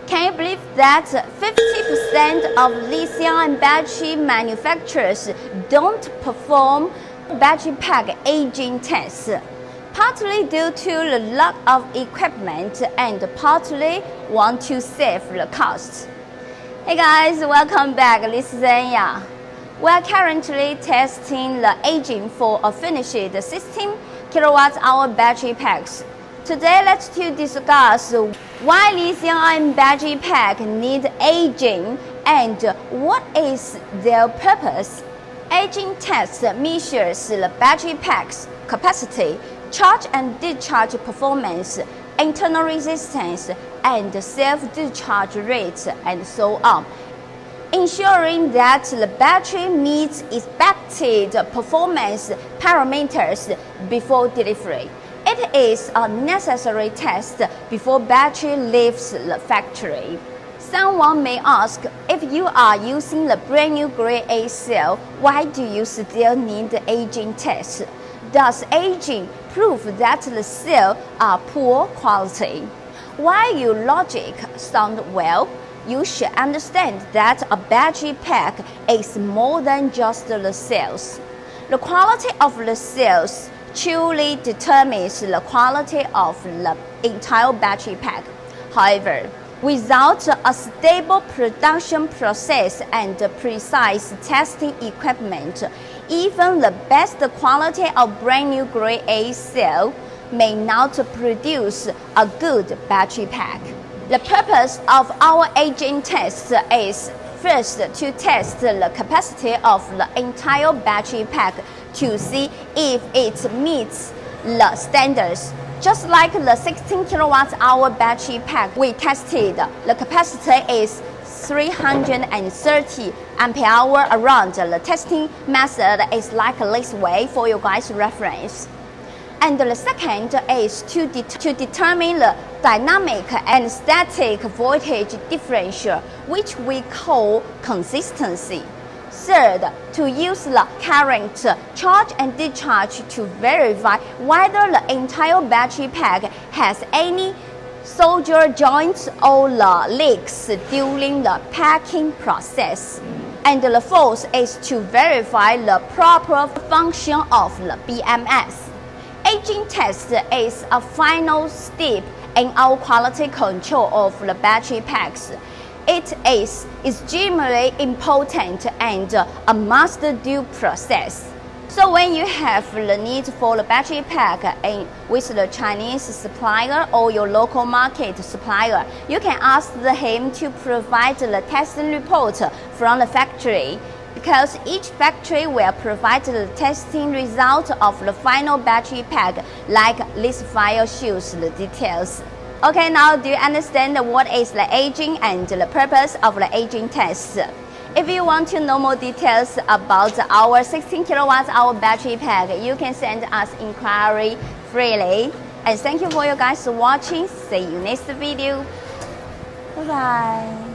Can you believe that 50% of lithium-ion battery manufacturers don't perform battery pack aging tests? Partly due to the lack of equipment and partly want to save the cost. Hey guys, welcome back. This is Anya. We are currently testing the aging for a finished 16 kilowatt-hour battery packs. Today, let's discuss why lithium-ion battery pack need aging and what is their purpose. Aging test measures the battery pack's capacity, charge and discharge performance, internal resistance, and self-discharge rate, and so on, ensuring that the battery meets expected performance parameters before delivery. It is a necessary test before battery leaves the factory. Someone may ask, if you are using the brand new grade A cell, why do you still need the aging test? Does aging prove that the cells are poor quality? While your logic sounds well, you should understand that a battery pack is more than just the cells. The quality of the cells truly determines the quality of the entire battery pack. However, without a stable production process and precise testing equipment, even the best quality of brand new grade A cell may not produce a good battery pack. The purpose of our aging test is first to test the capacity of the entire battery pack to see if it meets the standards. Just like the 16 kilowatt-hour battery pack we tested, the capacity is 330 ampere-hour. Around the testing method is like this way for you guys' reference. And the second is to determine the dynamic and static voltage differential, which we call consistency. Third, to use the current, charge and discharge to verify whether the entire battery pack has any solder joints or the leaks during the packing process. And the fourth is to verify the proper function of the BMS. Aging test is a final step in our quality control of the battery packs. It is extremely important and a must-do process. So when you have the need for the battery pack with the Chinese supplier or your local market supplier, you can ask him to provide the testing report from the factory, because each factory will provide the testing result of the final battery pack, like this file shows the details. Okay, now do you understand what is the aging and the purpose of the aging test? If you want to know more details about our 16 kilowatt-hour battery pack, you can send us inquiry freely. And thank you for you guys watching. See you next video. Bye bye.